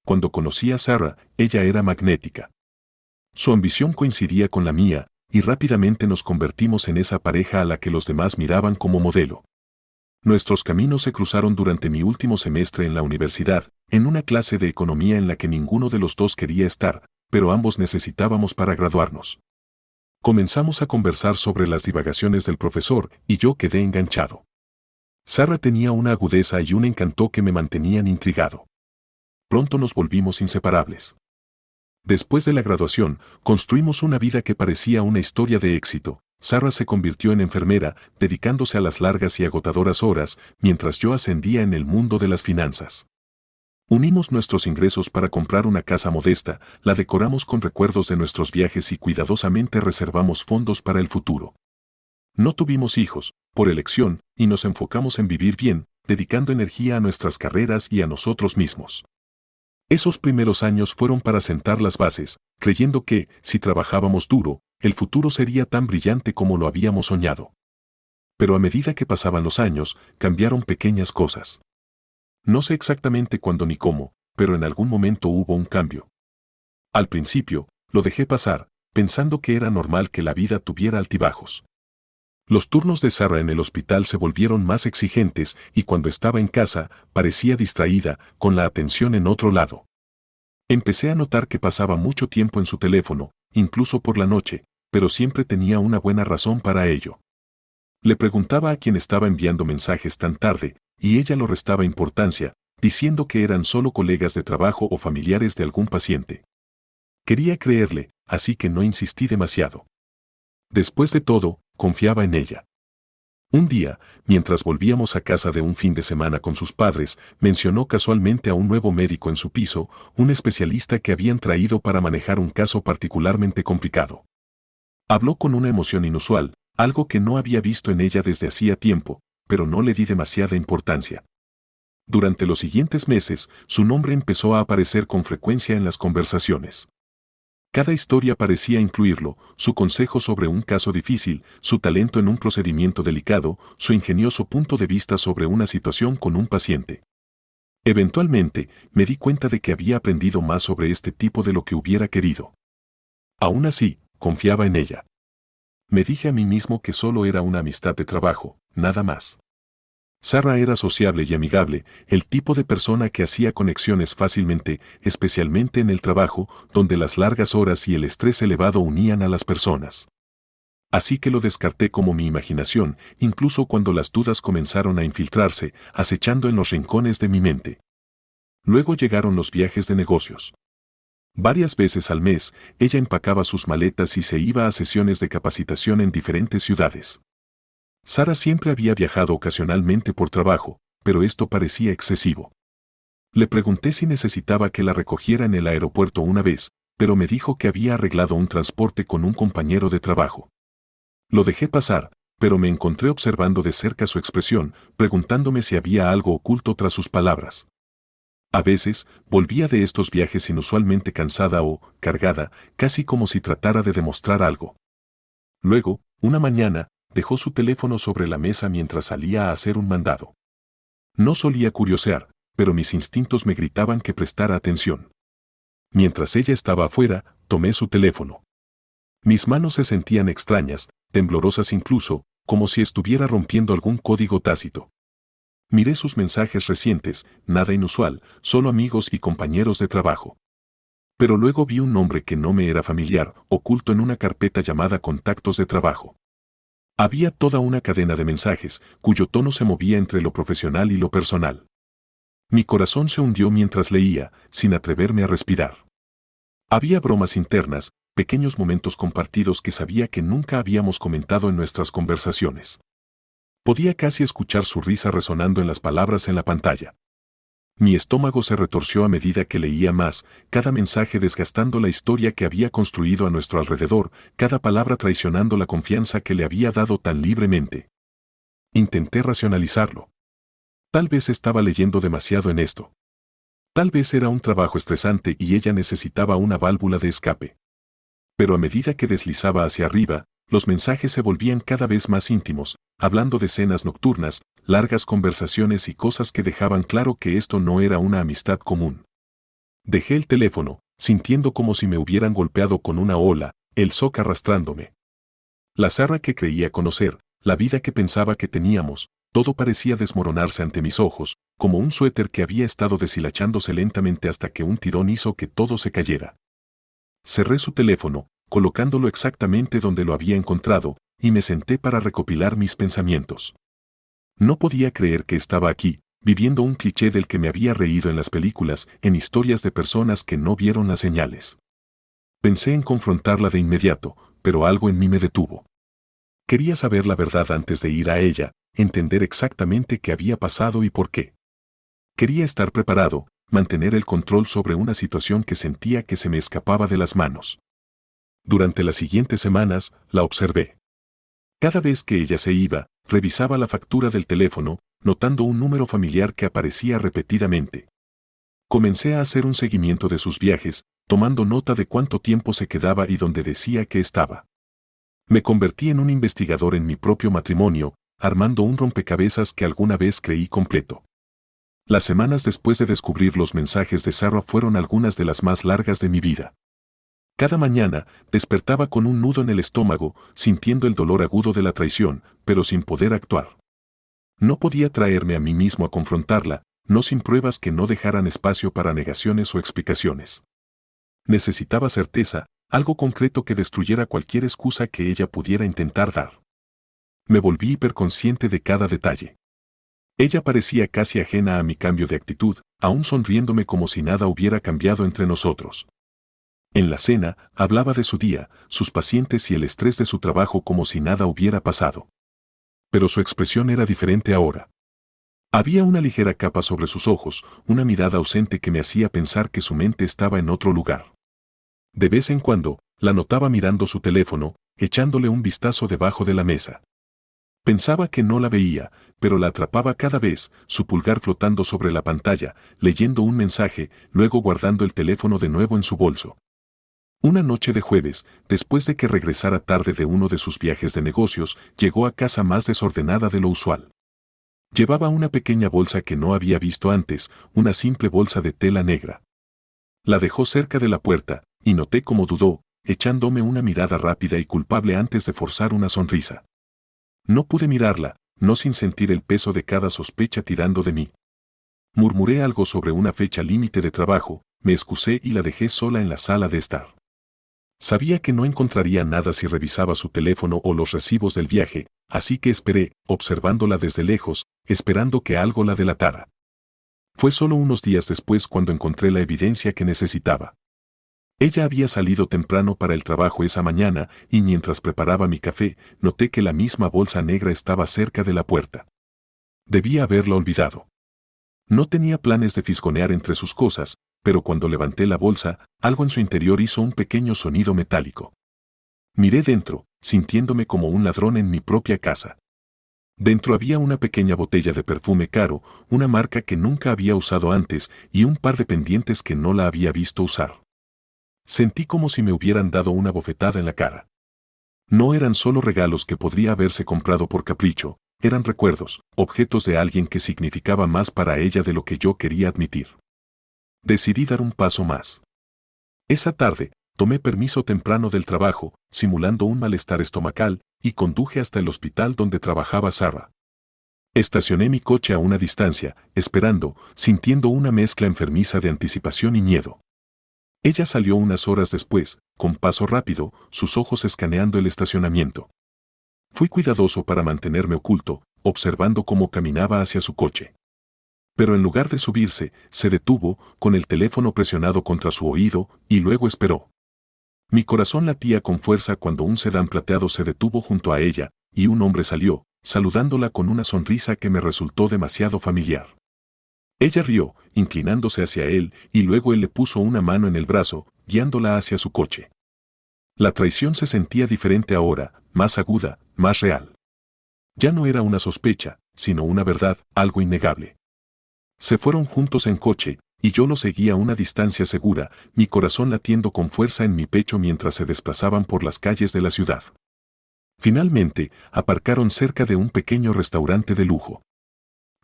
Cuando conocí a Sarah, ella era magnética. Su ambición coincidía con la mía, y rápidamente nos convertimos en esa pareja a la que los demás miraban como modelo. Nuestros caminos se cruzaron durante mi último semestre en la universidad, en una clase de economía en la que ninguno de los dos quería estar, pero ambos necesitábamos para graduarnos. Comenzamos a conversar sobre las divagaciones del profesor y yo quedé enganchado. Sarah tenía una agudeza y un encanto que me mantenían intrigado. Pronto nos volvimos inseparables. Después de la graduación, construimos una vida que parecía una historia de éxito. Sarah se convirtió en enfermera, dedicándose a las largas y agotadoras horas, mientras yo ascendía en el mundo de las finanzas. Unimos nuestros ingresos para comprar una casa modesta, la decoramos con recuerdos de nuestros viajes y cuidadosamente reservamos fondos para el futuro. No tuvimos hijos, por elección, y nos enfocamos en vivir bien, dedicando energía a nuestras carreras y a nosotros mismos. Esos primeros años fueron para sentar las bases, creyendo que, si trabajábamos duro, el futuro sería tan brillante como lo habíamos soñado. Pero a medida que pasaban los años, cambiaron pequeñas cosas. No sé exactamente cuándo ni cómo, pero en algún momento hubo un cambio. Al principio, lo dejé pasar, pensando que era normal que la vida tuviera altibajos. Los turnos de Sarah en el hospital se volvieron más exigentes y cuando estaba en casa, parecía distraída, con la atención en otro lado. Empecé a notar que pasaba mucho tiempo en su teléfono, incluso por la noche, pero siempre tenía una buena razón para ello. Le preguntaba a quién estaba enviando mensajes tan tarde, y ella lo restaba importancia, diciendo que eran solo colegas de trabajo o familiares de algún paciente. Quería creerle, así que no insistí demasiado. Después de todo, confiaba en ella. Un día, mientras volvíamos a casa de un fin de semana con sus padres, mencionó casualmente a un nuevo médico en su piso, un especialista que habían traído para manejar un caso particularmente complicado. Habló con una emoción inusual, algo que no había visto en ella desde hacía tiempo, pero no le di demasiada importancia. Durante los siguientes meses, su nombre empezó a aparecer con frecuencia en las conversaciones. Cada historia parecía incluirlo, su consejo sobre un caso difícil, su talento en un procedimiento delicado, su ingenioso punto de vista sobre una situación con un paciente. Eventualmente, me di cuenta de que había aprendido más sobre este tipo de lo que hubiera querido. Aún así, confiaba en ella. Me dije a mí mismo que solo era una amistad de trabajo, nada más. Sarah era sociable y amigable, el tipo de persona que hacía conexiones fácilmente, especialmente en el trabajo, donde las largas horas y el estrés elevado unían a las personas. Así que lo descarté como mi imaginación, incluso cuando las dudas comenzaron a infiltrarse, acechando en los rincones de mi mente. Luego llegaron los viajes de negocios. Varias veces al mes, ella empacaba sus maletas y se iba a sesiones de capacitación en diferentes ciudades. Sarah siempre había viajado ocasionalmente por trabajo, pero esto parecía excesivo. Le pregunté si necesitaba que la recogiera en el aeropuerto una vez, pero me dijo que había arreglado un transporte con un compañero de trabajo. Lo dejé pasar, pero me encontré observando de cerca su expresión, preguntándome si había algo oculto tras sus palabras. A veces, volvía de estos viajes inusualmente cansada o cargada, casi como si tratara de demostrar algo. Luego, una mañana, dejó su teléfono sobre la mesa mientras salía a hacer un mandado. No solía curiosear, pero mis instintos me gritaban que prestara atención. Mientras ella estaba afuera, tomé su teléfono. Mis manos se sentían extrañas, temblorosas incluso, como si estuviera rompiendo algún código tácito. Miré sus mensajes recientes, nada inusual, solo amigos y compañeros de trabajo. Pero luego vi un nombre que no me era familiar, oculto en una carpeta llamada Contactos de Trabajo. Había toda una cadena de mensajes, cuyo tono se movía entre lo profesional y lo personal. Mi corazón se hundió mientras leía, sin atreverme a respirar. Había bromas internas, pequeños momentos compartidos que sabía que nunca habíamos comentado en nuestras conversaciones. Podía casi escuchar su risa resonando en las palabras en la pantalla. Mi estómago se retorció a medida que leía más, cada mensaje desgastando la historia que había construido a nuestro alrededor, cada palabra traicionando la confianza que le había dado tan libremente. Intenté racionalizarlo. Tal vez estaba leyendo demasiado en esto. Tal vez era un trabajo estresante y ella necesitaba una válvula de escape. Pero a medida que deslizaba hacia arriba, los mensajes se volvían cada vez más íntimos, hablando de cenas nocturnas, largas conversaciones y cosas que dejaban claro que esto no era una amistad común. Dejé el teléfono, sintiendo como si me hubieran golpeado con una ola, el shock arrastrándome. La Sara que creía conocer, la vida que pensaba que teníamos, todo parecía desmoronarse ante mis ojos, como un suéter que había estado deshilachándose lentamente hasta que un tirón hizo que todo se cayera. Cerré su teléfono, colocándolo exactamente donde lo había encontrado, y me senté para recopilar mis pensamientos. No podía creer que estaba aquí, viviendo un cliché del que me había reído en las películas, en historias de personas que no vieron las señales. Pensé en confrontarla de inmediato, pero algo en mí me detuvo. Quería saber la verdad antes de ir a ella, entender exactamente qué había pasado y por qué. Quería estar preparado, mantener el control sobre una situación que sentía que se me escapaba de las manos. Durante las siguientes semanas, la observé. Cada vez que ella se iba, revisaba la factura del teléfono, notando un número familiar que aparecía repetidamente. Comencé a hacer un seguimiento de sus viajes, tomando nota de cuánto tiempo se quedaba y dónde decía que estaba. Me convertí en un investigador en mi propio matrimonio, armando un rompecabezas que alguna vez creí completo. Las semanas después de descubrir los mensajes de Sarah fueron algunas de las más largas de mi vida. Cada mañana, despertaba con un nudo en el estómago, sintiendo el dolor agudo de la traición, pero sin poder actuar. No podía traerme a mí mismo a confrontarla, no sin pruebas que no dejaran espacio para negaciones o explicaciones. Necesitaba certeza, algo concreto que destruyera cualquier excusa que ella pudiera intentar dar. Me volví hiperconsciente de cada detalle. Ella parecía casi ajena a mi cambio de actitud, aún sonriéndome como si nada hubiera cambiado entre nosotros. En la cena, hablaba de su día, sus pacientes y el estrés de su trabajo como si nada hubiera pasado. Pero su expresión era diferente ahora. Había una ligera capa sobre sus ojos, una mirada ausente que me hacía pensar que su mente estaba en otro lugar. De vez en cuando, la notaba mirando su teléfono, echándole un vistazo debajo de la mesa. Pensaba que no la veía, pero la atrapaba cada vez, su pulgar flotando sobre la pantalla, leyendo un mensaje, luego guardando el teléfono de nuevo en su bolso. Una noche de jueves, después de que regresara tarde de uno de sus viajes de negocios, llegó a casa más desordenada de lo usual. Llevaba una pequeña bolsa que no había visto antes, una simple bolsa de tela negra. La dejó cerca de la puerta, y noté cómo dudó, echándome una mirada rápida y culpable antes de forzar una sonrisa. No pude mirarla, no sin sentir el peso de cada sospecha tirando de mí. Murmuré algo sobre una fecha límite de trabajo, me excusé y la dejé sola en la sala de estar. Sabía que no encontraría nada si revisaba su teléfono o los recibos del viaje, así que esperé, observándola desde lejos, esperando que algo la delatara. Fue solo unos días después cuando encontré la evidencia que necesitaba. Ella había salido temprano para el trabajo esa mañana y mientras preparaba mi café, noté que la misma bolsa negra estaba cerca de la puerta. Debía haberla olvidado. No tenía planes de fisgonear entre sus cosas, pero cuando levanté la bolsa, algo en su interior hizo un pequeño sonido metálico. Miré dentro, sintiéndome como un ladrón en mi propia casa. Dentro había una pequeña botella de perfume caro, una marca que nunca había usado antes y un par de pendientes que no la había visto usar. Sentí como si me hubieran dado una bofetada en la cara. No eran solo regalos que podría haberse comprado por capricho, eran recuerdos, objetos de alguien que significaba más para ella de lo que yo quería admitir. Decidí dar un paso más. Esa tarde, tomé permiso temprano del trabajo, simulando un malestar estomacal, y conduje hasta el hospital donde trabajaba Sarah. Estacioné mi coche a una distancia, esperando, sintiendo una mezcla enfermiza de anticipación y miedo. Ella salió unas horas después, con paso rápido, sus ojos escaneando el estacionamiento. Fui cuidadoso para mantenerme oculto, observando cómo caminaba hacia su coche. Pero en lugar de subirse, se detuvo, con el teléfono presionado contra su oído, y luego esperó. Mi corazón latía con fuerza cuando un sedán plateado se detuvo junto a ella, y un hombre salió, saludándola con una sonrisa que me resultó demasiado familiar. Ella rió, inclinándose hacia él, y luego él le puso una mano en el brazo, guiándola hacia su coche. La traición se sentía diferente ahora, más aguda, más real. Ya no era una sospecha, sino una verdad, algo innegable. Se fueron juntos en coche, y yo lo seguía a una distancia segura, mi corazón latiendo con fuerza en mi pecho mientras se desplazaban por las calles de la ciudad. Finalmente, aparcaron cerca de un pequeño restaurante de lujo.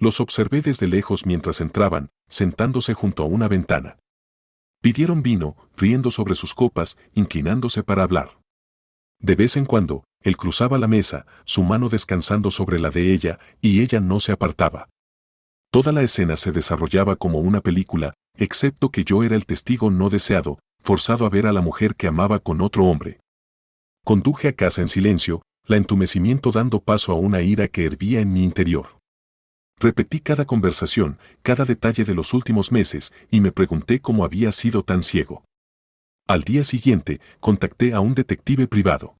Los observé desde lejos mientras entraban, sentándose junto a una ventana. Pidieron vino, riendo sobre sus copas, inclinándose para hablar. De vez en cuando, él cruzaba la mesa, su mano descansando sobre la de ella, y ella no se apartaba. Toda la escena se desarrollaba como una película, excepto que yo era el testigo no deseado, forzado a ver a la mujer que amaba con otro hombre. Conduje a casa en silencio, la entumecimiento dando paso a una ira que hervía en mi interior. Repetí cada conversación, cada detalle de los últimos meses, y me pregunté cómo había sido tan ciego. Al día siguiente, contacté a un detective privado.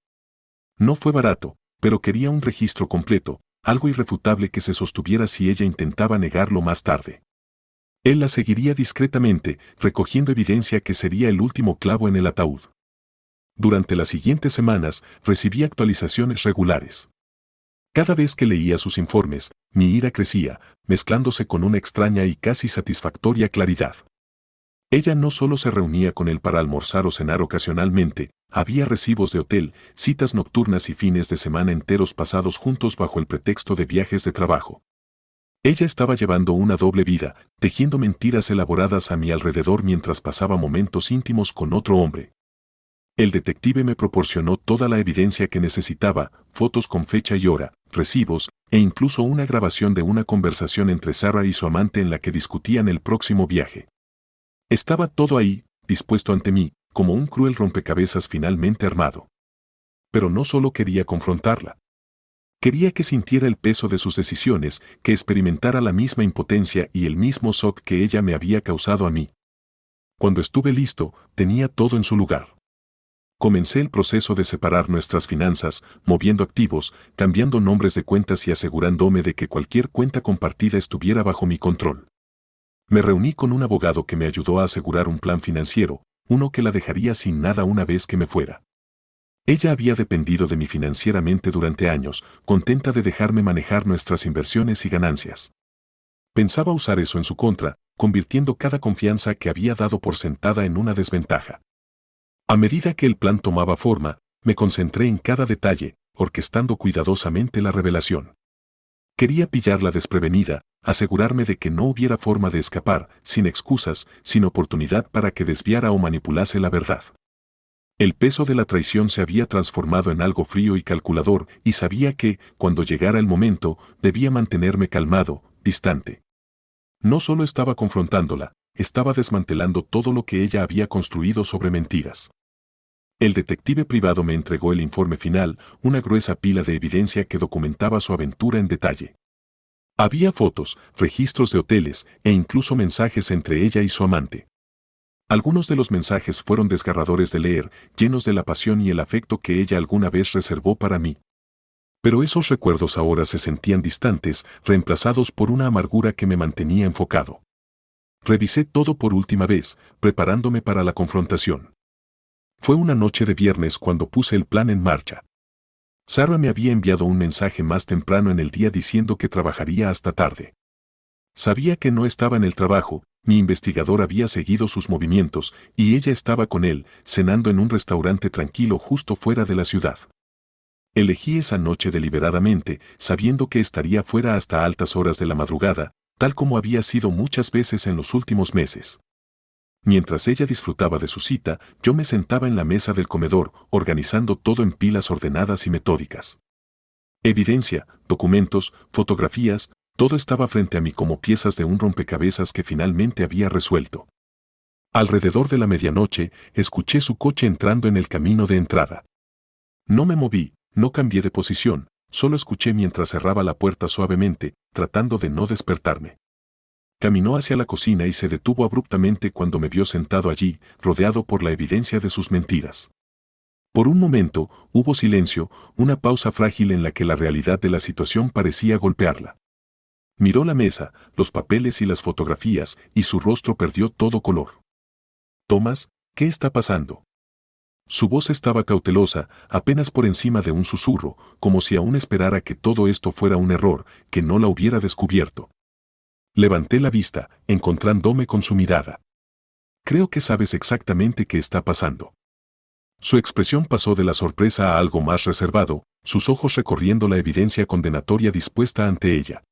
No fue barato, pero quería un registro completo, algo irrefutable que se sostuviera si ella intentaba negarlo más tarde. Él la seguiría discretamente, recogiendo evidencia que sería el último clavo en el ataúd. Durante las siguientes semanas, recibí actualizaciones regulares. Cada vez que leía sus informes, mi ira crecía, mezclándose con una extraña y casi satisfactoria claridad. Ella no solo se reunía con él para almorzar o cenar ocasionalmente, había recibos de hotel, citas nocturnas y fines de semana enteros pasados juntos bajo el pretexto de viajes de trabajo. Ella estaba llevando una doble vida, tejiendo mentiras elaboradas a mi alrededor mientras pasaba momentos íntimos con otro hombre. El detective me proporcionó toda la evidencia que necesitaba, fotos con fecha y hora, recibos, e incluso una grabación de una conversación entre Sarah y su amante en la que discutían el próximo viaje. Estaba todo ahí, dispuesto ante mí, como un cruel rompecabezas finalmente armado. Pero no solo quería confrontarla. Quería que sintiera el peso de sus decisiones, que experimentara la misma impotencia y el mismo shock que ella me había causado a mí. Cuando estuve listo, tenía todo en su lugar. Comencé el proceso de separar nuestras finanzas, moviendo activos, cambiando nombres de cuentas y asegurándome de que cualquier cuenta compartida estuviera bajo mi control. Me reuní con un abogado que me ayudó a asegurar un plan financiero, uno que la dejaría sin nada una vez que me fuera. Ella había dependido de mí financieramente durante años, contenta de dejarme manejar nuestras inversiones y ganancias. Pensaba usar eso en su contra, convirtiendo cada confianza que había dado por sentada en una desventaja. A medida que el plan tomaba forma, me concentré en cada detalle, orquestando cuidadosamente la revelación. Quería pillarla desprevenida, asegurarme de que no hubiera forma de escapar, sin excusas, sin oportunidad para que desviara o manipulase la verdad. El peso de la traición se había transformado en algo frío y calculador, y sabía que, cuando llegara el momento, debía mantenerme calmado, distante. No solo estaba confrontándola, estaba desmantelando todo lo que ella había construido sobre mentiras. El detective privado me entregó el informe final, una gruesa pila de evidencia que documentaba su aventura en detalle. Había fotos, registros de hoteles e incluso mensajes entre ella y su amante. Algunos de los mensajes fueron desgarradores de leer, llenos de la pasión y el afecto que ella alguna vez reservó para mí. Pero esos recuerdos ahora se sentían distantes, reemplazados por una amargura que me mantenía enfocado. Revisé todo por última vez, preparándome para la confrontación. Fue una noche de viernes cuando puse el plan en marcha. Sarah me había enviado un mensaje más temprano en el día diciendo que trabajaría hasta tarde. Sabía que no estaba en el trabajo, mi investigador había seguido sus movimientos, y ella estaba con él, cenando en un restaurante tranquilo justo fuera de la ciudad. Elegí esa noche deliberadamente, sabiendo que estaría fuera hasta altas horas de la madrugada, tal como había sido muchas veces en los últimos meses. Mientras ella disfrutaba de su cita, yo me sentaba en la mesa del comedor, organizando todo en pilas ordenadas y metódicas. Evidencia, documentos, fotografías, todo estaba frente a mí como piezas de un rompecabezas que finalmente había resuelto. Alrededor de la medianoche, escuché su coche entrando en el camino de entrada. No me moví, no cambié de posición, solo escuché mientras cerraba la puerta suavemente, tratando de no despertarme. Caminó hacia la cocina y se detuvo abruptamente cuando me vio sentado allí, rodeado por la evidencia de sus mentiras. Por un momento, hubo silencio, una pausa frágil en la que la realidad de la situación parecía golpearla. Miró la mesa, los papeles y las fotografías, y su rostro perdió todo color. «Thomas, ¿qué está pasando?» Su voz estaba cautelosa, apenas por encima de un susurro, como si aún esperara que todo esto fuera un error, que no la hubiera descubierto. Levanté la vista, encontrándome con su mirada. «Creo que sabes exactamente qué está pasando». Su expresión pasó de la sorpresa a algo más reservado, sus ojos recorriendo la evidencia condenatoria dispuesta ante ella.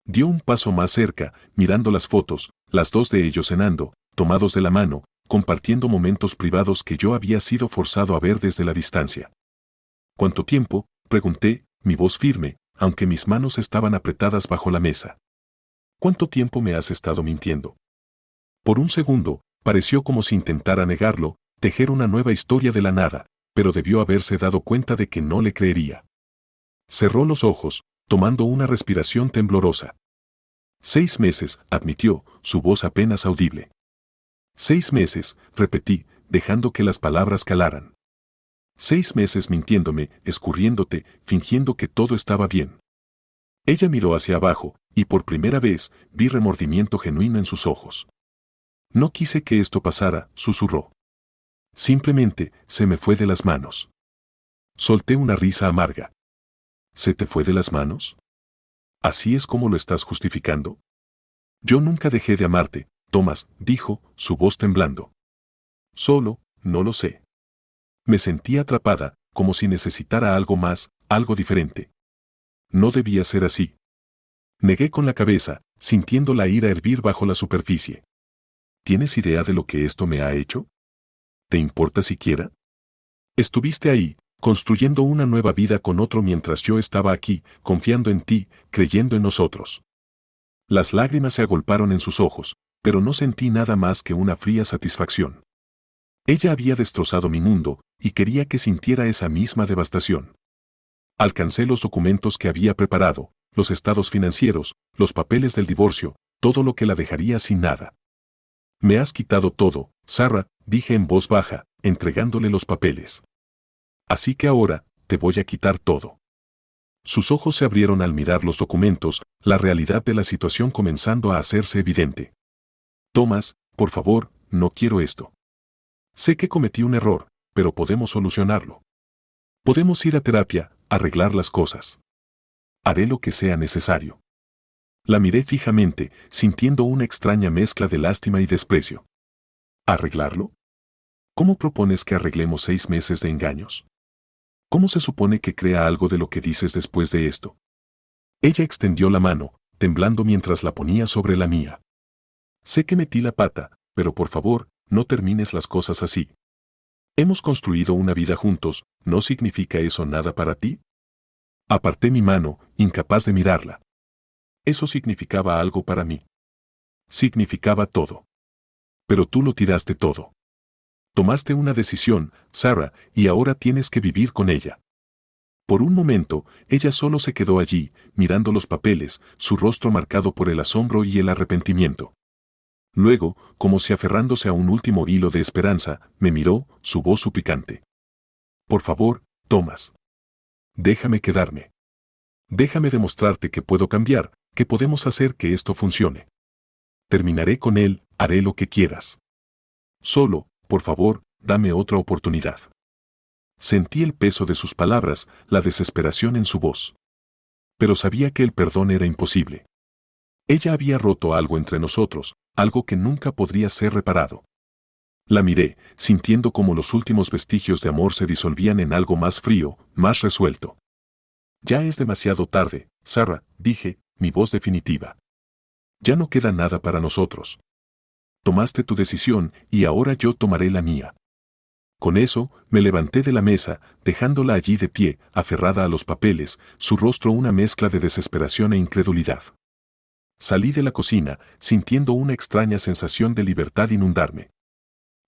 Dio un paso más cerca, mirando las fotos, las dos de ellos cenando, tomados de la mano, compartiendo momentos privados que yo había sido forzado a ver desde la distancia. ¿Cuánto tiempo?, pregunté, mi voz firme, aunque mis manos estaban apretadas bajo la mesa. ¿Cuánto tiempo me has estado mintiendo? Por un segundo, pareció como si intentara negarlo, tejer una nueva historia de la nada, pero debió haberse dado cuenta de que no le creería. Cerró los ojos, tomando una respiración temblorosa. 6 meses, admitió, su voz apenas audible. 6 meses, repetí, dejando que las palabras calaran. 6 meses mintiéndome, escurriéndote, fingiendo que todo estaba bien. Ella miró hacia abajo, y por primera vez vi remordimiento genuino en sus ojos. No quise que esto pasara, susurró. Simplemente, se me fue de las manos. Solté una risa amarga. ¿Se te fue de las manos? ¿Así es como lo estás justificando? Yo nunca dejé de amarte, Thomas, dijo, su voz temblando. Solo, no lo sé. Me sentí atrapada, como si necesitara algo más, algo diferente. No debía ser así. Negué con la cabeza, sintiendo la ira hervir bajo la superficie. ¿Tienes idea de lo que esto me ha hecho? ¿Te importa siquiera? Estuviste ahí, construyendo una nueva vida con otro mientras yo estaba aquí, confiando en ti, creyendo en nosotros. Las lágrimas se agolparon en sus ojos, pero no sentí nada más que una fría satisfacción. Ella había destrozado mi mundo, y quería que sintiera esa misma devastación. Alcancé los documentos que había preparado, los estados financieros, los papeles del divorcio, todo lo que la dejaría sin nada. Me has quitado todo, Sarah, dije en voz baja, entregándole los papeles. Así que ahora, te voy a quitar todo. Sus ojos se abrieron al mirar los documentos, la realidad de la situación comenzando a hacerse evidente. Thomas, por favor, no quiero esto. Sé que cometí un error, pero podemos solucionarlo. Podemos ir a terapia, arreglar las cosas. Haré lo que sea necesario. La miré fijamente, sintiendo una extraña mezcla de lástima y desprecio. ¿Arreglarlo? ¿Cómo propones que arreglemos 6 meses de engaños? ¿Cómo se supone que crea algo de lo que dices después de esto? Ella extendió la mano, temblando mientras la ponía sobre la mía. Sé que metí la pata, pero por favor, no termines las cosas así. Hemos construido una vida juntos, ¿no significa eso nada para ti? Aparté mi mano, incapaz de mirarla. Eso significaba algo para mí. Significaba todo. Pero tú lo tiraste todo. Tomaste una decisión, Sarah, y ahora tienes que vivir con ella. Por un momento, ella solo se quedó allí, mirando los papeles, su rostro marcado por el asombro y el arrepentimiento. Luego, como si aferrándose a un último hilo de esperanza, me miró, su voz suplicante. Por favor, Thomas. Déjame quedarme. Déjame demostrarte que puedo cambiar, que podemos hacer que esto funcione. Terminaré con él, haré lo que quieras. Solo, por favor, dame otra oportunidad. Sentí el peso de sus palabras, la desesperación en su voz. Pero sabía que el perdón era imposible. Ella había roto algo entre nosotros, algo que nunca podría ser reparado. La miré, sintiendo como los últimos vestigios de amor se disolvían en algo más frío, más resuelto. Ya es demasiado tarde, Sarah, dije, mi voz definitiva. Ya no queda nada para nosotros. Tomaste tu decisión y ahora yo tomaré la mía. Con eso, me levanté de la mesa, dejándola allí de pie, aferrada a los papeles, su rostro una mezcla de desesperación e incredulidad. Salí de la cocina, sintiendo una extraña sensación de libertad inundarme.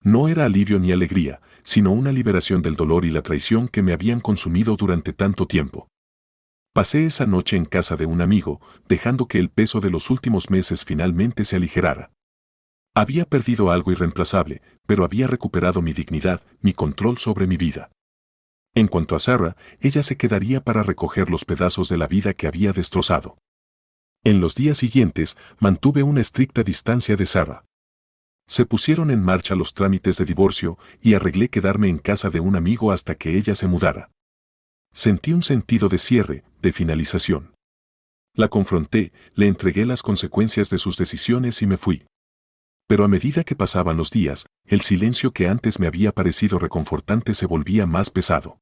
No era alivio ni alegría, sino una liberación del dolor y la traición que me habían consumido durante tanto tiempo. Pasé esa noche en casa de un amigo, dejando que el peso de los últimos meses finalmente se aligerara. Había perdido algo irreemplazable, pero había recuperado mi dignidad, mi control sobre mi vida. En cuanto a Sarah, ella se quedaría para recoger los pedazos de la vida que había destrozado. En los días siguientes, mantuve una estricta distancia de Sarah. Se pusieron en marcha los trámites de divorcio y arreglé quedarme en casa de un amigo hasta que ella se mudara. Sentí un sentido de cierre, de finalización. La confronté, le entregué las consecuencias de sus decisiones y me fui. Pero a medida que pasaban los días, el silencio que antes me había parecido reconfortante se volvía más pesado.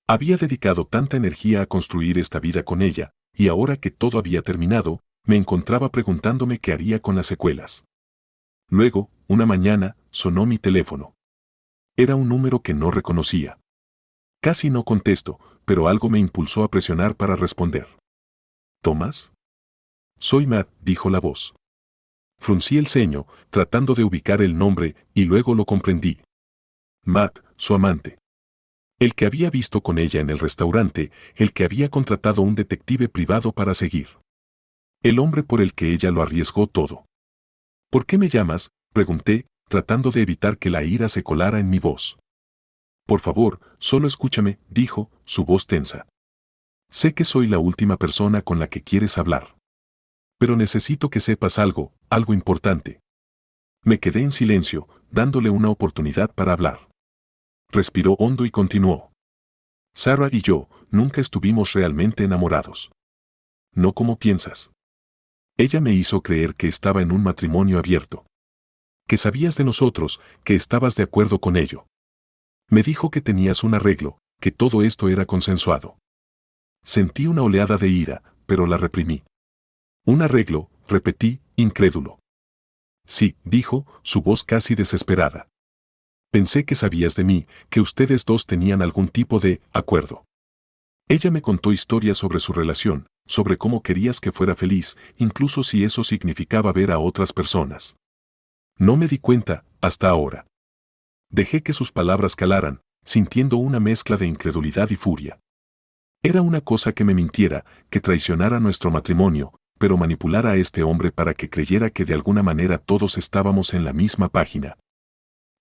Había dedicado tanta energía a construir esta vida con ella, y ahora que todo había terminado, me encontraba preguntándome qué haría con las secuelas. Luego, una mañana, sonó mi teléfono. Era un número que no reconocía. Casi no contesto, pero algo me impulsó a presionar para responder. ¿Tomás? Soy Matt, dijo la voz. Fruncí el ceño, tratando de ubicar el nombre, y luego lo comprendí. Matt, su amante. El que había visto con ella en el restaurante, el que había contratado un detective privado para seguir. El hombre por el que ella lo arriesgó todo. ¿Por qué me llamas?, pregunté, tratando de evitar que la ira se colara en mi voz. Por favor, solo escúchame, dijo, su voz tensa. Sé que soy la última persona con la que quieres hablar. Pero necesito que sepas algo importante. Me quedé en silencio, dándole una oportunidad para hablar. Respiró hondo y continuó. Sarah y yo nunca estuvimos realmente enamorados. No como piensas. Ella me hizo creer que estaba en un matrimonio abierto. Que sabías de nosotros, que estabas de acuerdo con ello. Me dijo que tenías un arreglo, que todo esto era consensuado. Sentí una oleada de ira, pero la reprimí. Un arreglo, repetí, incrédulo. Sí, dijo, su voz casi desesperada. Pensé que sabías de mí, que ustedes dos tenían algún tipo de acuerdo. Ella me contó historias sobre su relación, sobre cómo querías que fuera feliz, incluso si eso significaba ver a otras personas. No me di cuenta, hasta ahora. Dejé que sus palabras calaran, sintiendo una mezcla de incredulidad y furia. Era una cosa que me mintiera, que traicionara nuestro matrimonio, pero manipulara a este hombre para que creyera que de alguna manera todos estábamos en la misma página.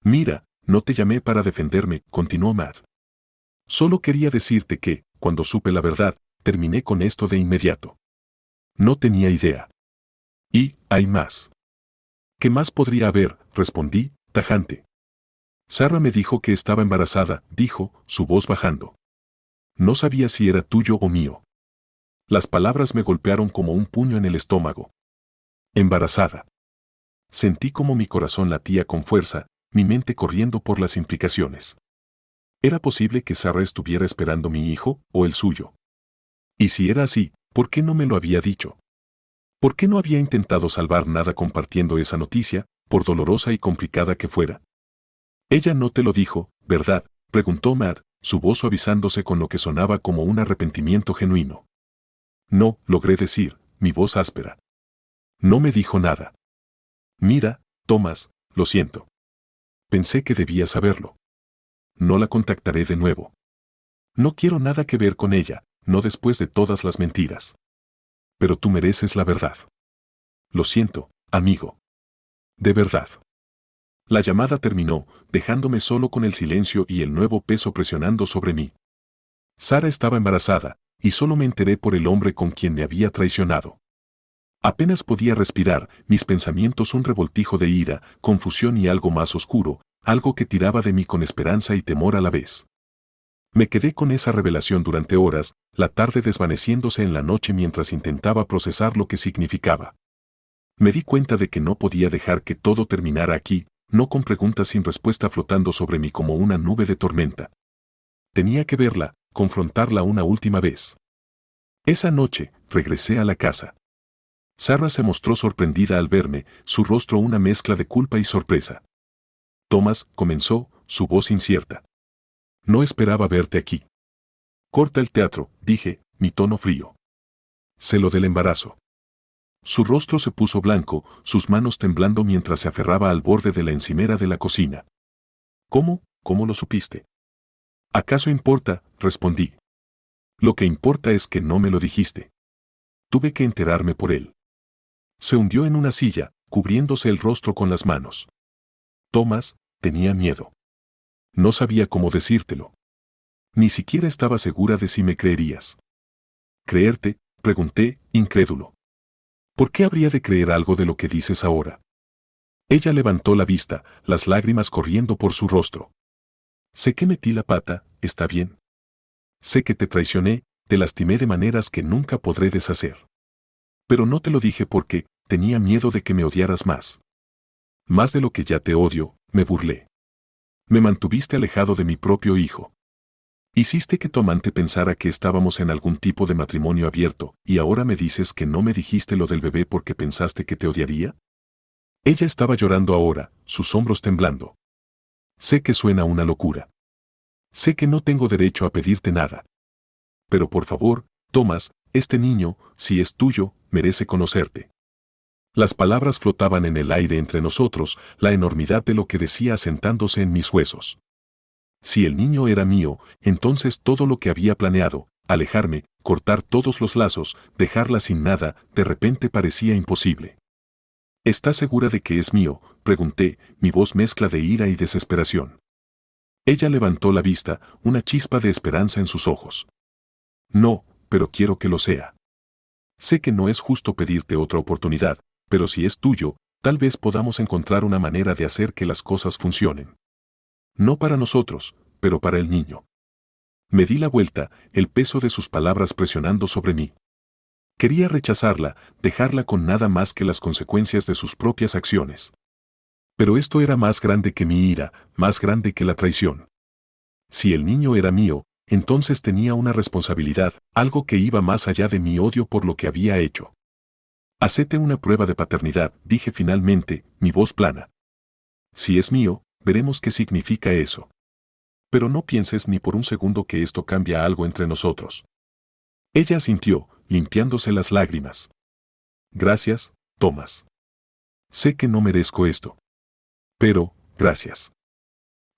Mira, no te llamé para defenderme, continuó Matt. Solo quería decirte que, cuando supe la verdad, terminé con esto de inmediato. No tenía idea. Y, hay más. ¿Qué más podría haber?, respondí, tajante. Sarah me dijo que estaba embarazada, dijo, su voz bajando. No sabía si era tuyo o mío. Las palabras me golpearon como un puño en el estómago. Embarazada. Sentí como mi corazón latía con fuerza, mi mente corriendo por las implicaciones. ¿Era posible que Sarah estuviera esperando mi hijo, o el suyo? Y si era así, ¿por qué no me lo había dicho? ¿Por qué no había intentado salvar nada compartiendo esa noticia, por dolorosa y complicada que fuera? Ella no te lo dijo, ¿verdad?, preguntó Matt, su voz suavizándose con lo que sonaba como un arrepentimiento genuino. No, logré decir, mi voz áspera. No me dijo nada. Mira, Tomás, lo siento. Pensé que debía saberlo. No la contactaré de nuevo. No quiero nada que ver con ella, no después de todas las mentiras. Pero tú mereces la verdad. Lo siento, amigo. De verdad. La llamada terminó, dejándome solo con el silencio y el nuevo peso presionando sobre mí. Sarah estaba embarazada, y solo me enteré por el hombre con quien me había traicionado. Apenas podía respirar, mis pensamientos un revoltijo de ira, confusión y algo más oscuro, algo que tiraba de mí con esperanza y temor a la vez. Me quedé con esa revelación durante horas, la tarde desvaneciéndose en la noche mientras intentaba procesar lo que significaba. Me di cuenta de que no podía dejar que todo terminara aquí, no con preguntas sin respuesta flotando sobre mí como una nube de tormenta. Tenía que verla, confrontarla una última vez. Esa noche, regresé a la casa. Sarah se mostró sorprendida al verme, su rostro una mezcla de culpa y sorpresa. Tomás, comenzó, su voz incierta. No esperaba verte aquí. Corta el teatro, dije, mi tono frío. Sé lo del embarazo. Su rostro se puso blanco, sus manos temblando mientras se aferraba al borde de la encimera de la cocina. ¿Cómo? ¿Cómo lo supiste? ¿Acaso importa?, respondí. Lo que importa es que no me lo dijiste. Tuve que enterarme por él. Se hundió en una silla, cubriéndose el rostro con las manos. Tomás, tenía miedo. No sabía cómo decírtelo. Ni siquiera estaba segura de si me creerías. ¿Creerte?, pregunté, incrédulo. ¿Por qué habría de creer algo de lo que dices ahora? Ella levantó la vista, las lágrimas corriendo por su rostro. Sé que metí la pata, ¿está bien? Sé que te traicioné, te lastimé de maneras que nunca podré deshacer. Pero no te lo dije porque tenía miedo de que me odiaras más. Más de lo que ya te odio, me burlé. Me mantuviste alejado de mi propio hijo. Hiciste que tu amante pensara que estábamos en algún tipo de matrimonio abierto, y ahora me dices que no me dijiste lo del bebé porque pensaste que te odiaría. Ella estaba llorando ahora, sus hombros temblando. Sé que suena una locura. Sé que no tengo derecho a pedirte nada. Pero por favor, Thomas, este niño, si es tuyo, merece conocerte. Las palabras flotaban en el aire entre nosotros, la enormidad de lo que decía asentándose en mis huesos. Si el niño era mío, entonces todo lo que había planeado, alejarme, cortar todos los lazos, dejarla sin nada, de repente parecía imposible. ¿Estás segura de que es mío?, pregunté, mi voz mezcla de ira y desesperación. Ella levantó la vista, una chispa de esperanza en sus ojos. No, pero quiero que lo sea. Sé que no es justo pedirte otra oportunidad, pero si es tuyo, tal vez podamos encontrar una manera de hacer que las cosas funcionen. No para nosotros, pero para el niño. Me di la vuelta, el peso de sus palabras presionando sobre mí. Quería rechazarla, dejarla con nada más que las consecuencias de sus propias acciones. Pero esto era más grande que mi ira, más grande que la traición. Si el niño era mío, entonces tenía una responsabilidad, algo que iba más allá de mi odio por lo que había hecho. Hacete una prueba de paternidad, dije finalmente, mi voz plana. Si es mío, veremos qué significa eso. Pero no pienses ni por un segundo que esto cambia algo entre nosotros. Ella asintió, limpiándose las lágrimas. Gracias, Thomas. Sé que no merezco esto. Pero, gracias.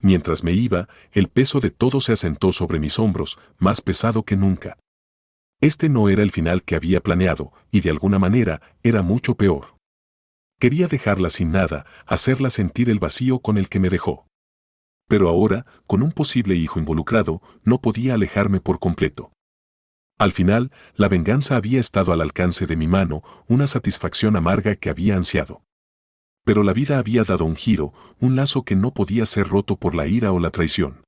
Mientras me iba, el peso de todo se asentó sobre mis hombros, más pesado que nunca. Este no era el final que había planeado, y de alguna manera, era mucho peor. Quería dejarla sin nada, hacerla sentir el vacío con el que me dejó. Pero ahora, con un posible hijo involucrado, no podía alejarme por completo. Al final, la venganza había estado al alcance de mi mano, una satisfacción amarga que había ansiado. Pero la vida había dado un giro, un lazo que no podía ser roto por la ira o la traición.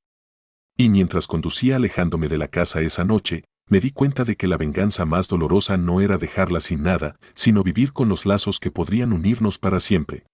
Y mientras conducía alejándome de la casa esa noche, me di cuenta de que la venganza más dolorosa no era dejarla sin nada, sino vivir con los lazos que podrían unirnos para siempre.